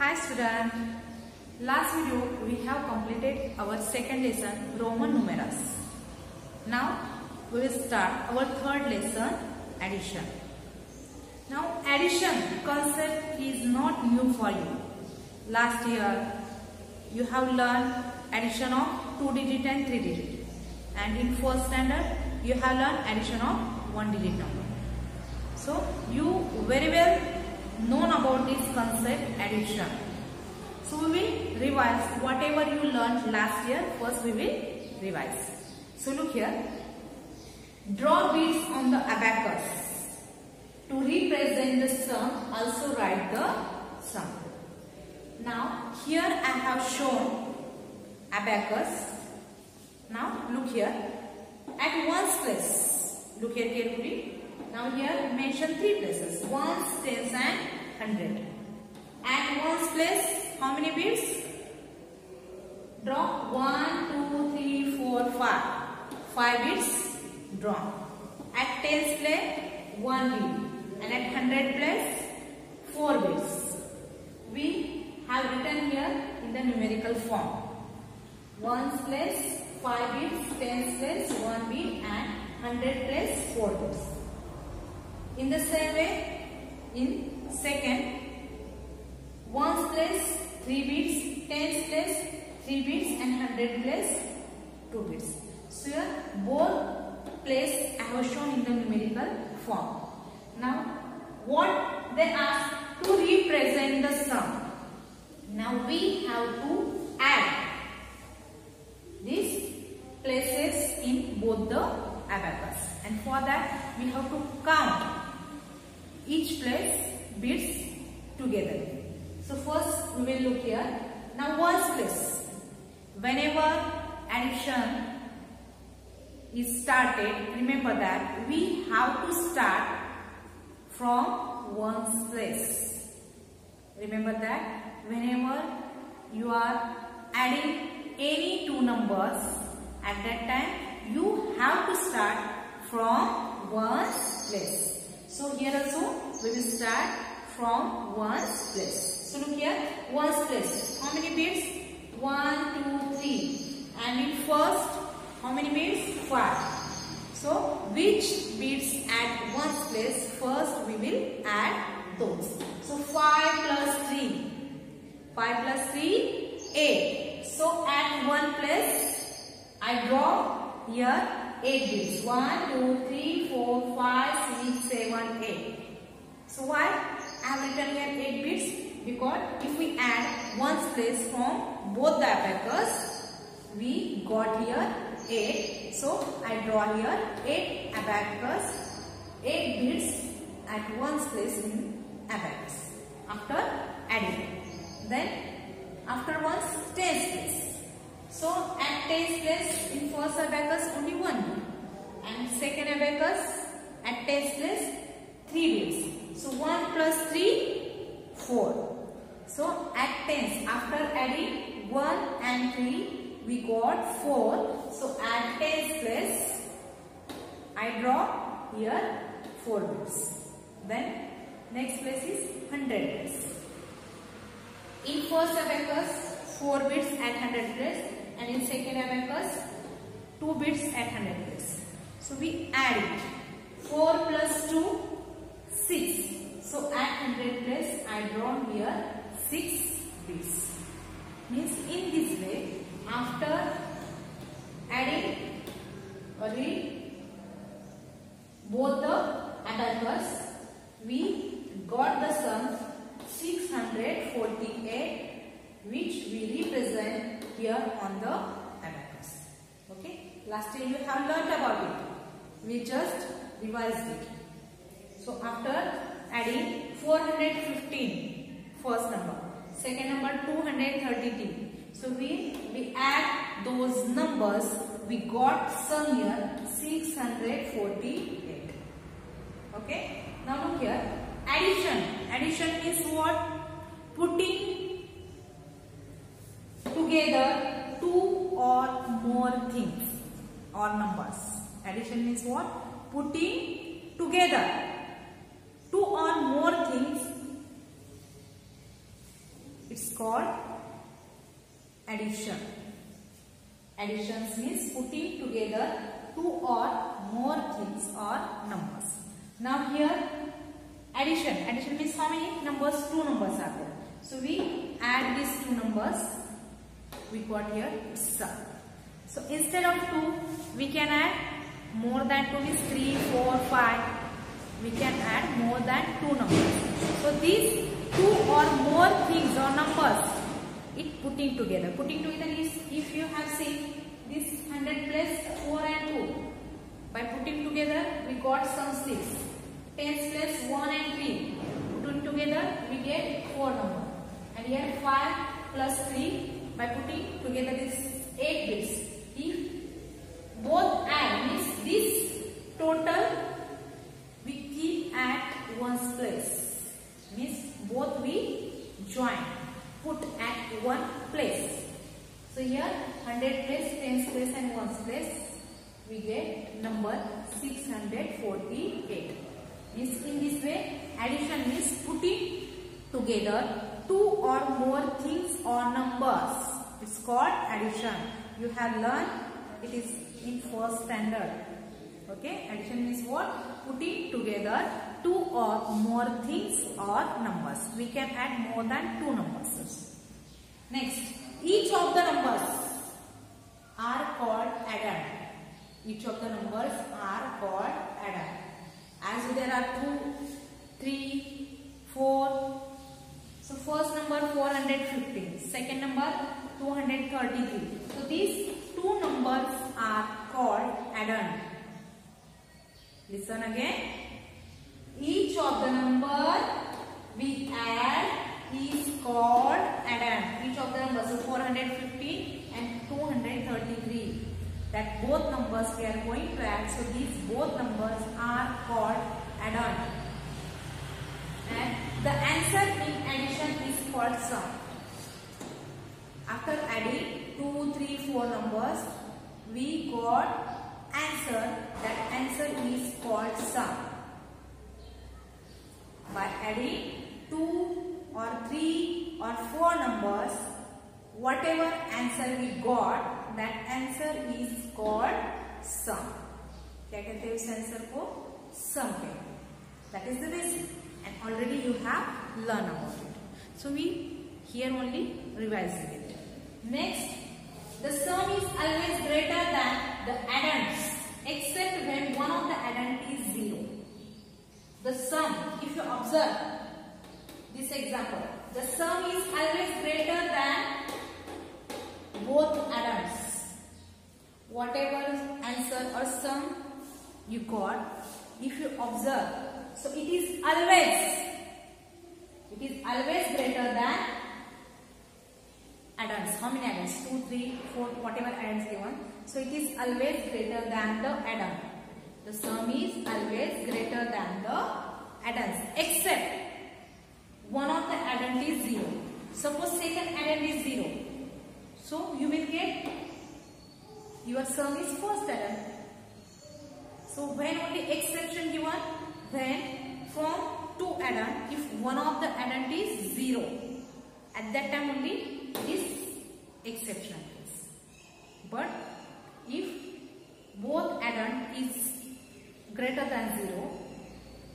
Hi student. Last video we have completed our second lesson Roman numerals. Now we will start our third lesson addition. Now addition concept is not new for you. Last year you have learned addition of 2 digit and 3 digit, and in first standard you have learned addition of 1 digit number. So you very well known about this concept addition. So we will revise whatever you learned last year. First we will revise. So look here. Draw beads on the abacus. To represent the sum, also write the sum. Now here I have shown abacus. Now look here. At ones place. Look here carefully. Now here mention 3 places. Ones, tens and 100. At ones place, how many beads? Draw 1, 2, 3, 4, 5. 5 beads drawn. At tens place, 1 bead. And at 100 place, 4 beads. We have written here in the numerical form. Ones place, 5 beads. Tens place, 1 bead. And 100 place, 4 beads. In the same way, in second, ones place 3 beads, tens place 3 beads, and 100 place 2 beads. So here both place I have shown in the numerical form. Now what they ask to represent the sum. Now we have to add these places in both the abacus, and for that we have to count each place beads together. So first we will look here. Now ones place. Whenever addition is started, remember that we have to start from ones place. Remember that whenever you are adding any 2 numbers, at that time you have to start from ones place. So here also we will start from ones place. So look here, ones place. How many beads? 1, 2, 3. And in first, how many beads? 5. So which beads at ones place? First we will add those. So 5 plus 3. 5 plus 3, 8. So at 1 place, I draw here 8 beads. 1, 2, 3, 4, 5, 6, 7, 8. So why I have written here 8 beads? Because if we add ones place from both the abacus, we got here 8. So I draw here 8 abacus, 8 beads at ones place in abacus after adding. Then after ones, tens place. So at tens place in first abacus only 1 bead, and second abacus at tens place 3 beads. So 1 plus 3, 4. So at tens, after adding 1 and 3, we got 4. So at tens place, I draw here 4 beads. Then next place is 100 place. In first abacus, 4 beads at 100 place, and in second abacus, 2 beads at 100 place. So we add it. 4 plus 2, 6. So at 100 place, I draw here 6 beads. Means in this way, after adding both the abacus, we got the sum 648, which we represent here on the abacus. Okay, last year you have learnt about it. We just revised it. So after adding 415, first number, second number 232. So we add those numbers, we got sum here 648. Okay, now look here. Addition. Addition means what? Putting together 2 or more things or numbers. Addition means what? Putting together 2 or more things It's called addition. Addition means putting together two or more things or numbers. Now here addition. Addition means how many numbers? Two numbers are there. So we add these two numbers. We got here sum. So instead of 2, we can add more than 2 means 3, 4, 5. We can add more than 2 numbers. So these two or more things or numbers, it putting together. Putting together is, if you have seen this 100 plus 4 and 2. By putting together, we got some 6. 10s plus 1 and 3. Putting together, we get 4 number. And here 5 plus 3. By putting together this 8 bits. If both add means this total we keep at one's place. Means both we join, put at one place. So here 100 place, 10's place and 1's place, we get number 648. Means in this way addition means putting together two or more things or numbers. It's called addition. You have learned it is in 1st standard. Okay, addition means what? Putting together two or more things or numbers. We can add more than 2 numbers. Next, each of the numbers are called addend. Each of the numbers are called addend. As there are 2, 3, 4. So first number 415, second number 233. So these two numbers are called addend. Listen again. Each of the number we add is called addend. Each of the numbers, so 415 and 233. That both numbers we are going to add. So these both numbers are called addend. And the answer in addition is called sum. After adding 2, 3, 4 numbers, we got answer. That answer is called sum. By adding 2 or 3 or 4 numbers, whatever answer we got, that answer is called sum. क्या कहते हैं उस answer को? Sum कहते हैं. That is the basic. And already you have learned about it. So we here only revise it. Next, the sum is always greater than the addends, except when one of the addend is 0. The sum, if you observe this example, the sum is always greater than both addends. Whatever answer or sum you got, if you observe, so it is always greater than addends. How many addends? 2, 3, 4, whatever addends given. So it is always greater than the addend. The sum is always greater than the addends, except one of the addend is 0. Suppose second addend is 0. So you will get your sum is first addend. So when only exception given, when from 2 addend, if one of the addend is 0, at that time only this exception case. But if both addend is greater than 0,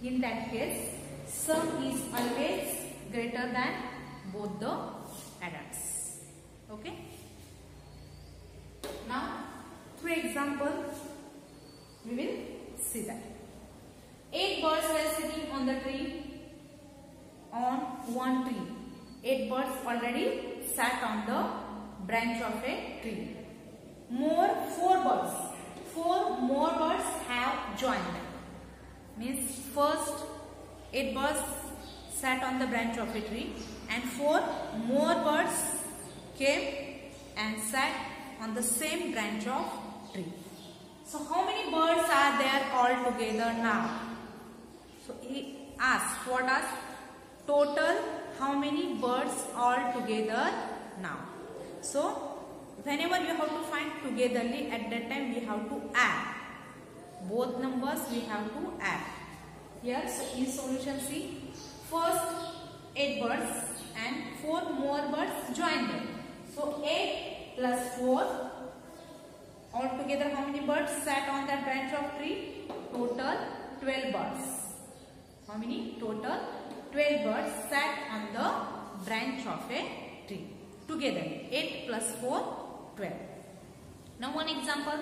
in that case sum is always greater than both the addends. Okay. Now through example we will see that 8 birds were sitting on the tree, on one tree. 8 birds already sat on the branch of a tree. 4 more birds have joined. Means first 8 birds sat on the branch of a tree and 4 more birds came and sat on the same branch of tree. So how many birds are there all together now? So he asks, what are total, how many birds all together now? So whenever you have to find togetherly, at that time we have to add. Both numbers we have to add. Here, so in solution see, first 8 birds and 4 more birds sat on that branch of tree? Total 12 birds. How many? Total 12 birds sat on the branch of a tree. Together, 8 plus 4, 12. Now one example,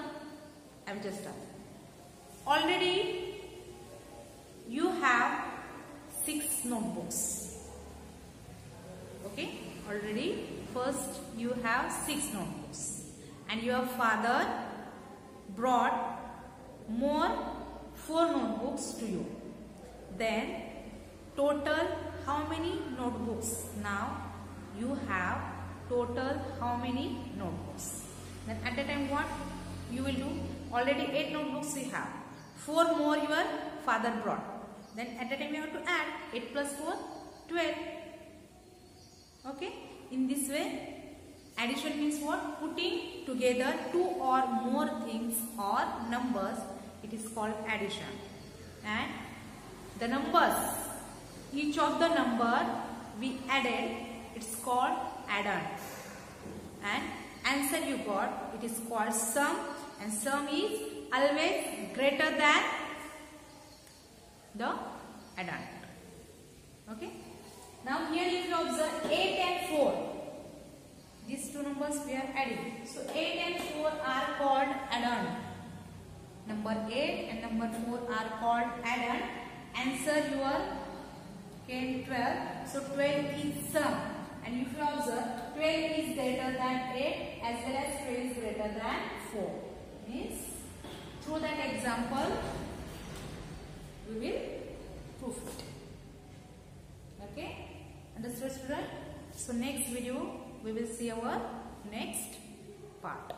I will just start. Already you have 6 notebooks. Okay, already first you have 6 notebooks. And your father brought more 4 notebooks to you. Then total how many notebooks? Now you have total how many notebooks? Then at the time what you will do? Already 8 notebooks you have. 4 more your father brought. Then at the time you have to add 8 plus 4, 12. Okay. In this way, addition means what? Putting together 2 or more things or numbers. It is called addition. And the numbers, each of the number we added, it's called add-on. And answer you got, it is called sum. And sum is always greater than the add-on. Okay. Now here if you observe 8 and 4. These 2 numbers we are adding. So 8 and 4 are called add-on. Number 8 and number 4 are called add-on. Answer your came 12. So 12 is sum. And if you observe 12 is greater than 8 as well as 12 is greater than 4. Means through that example we will prove it. Okay? Understood, student? So next video we will see our next part.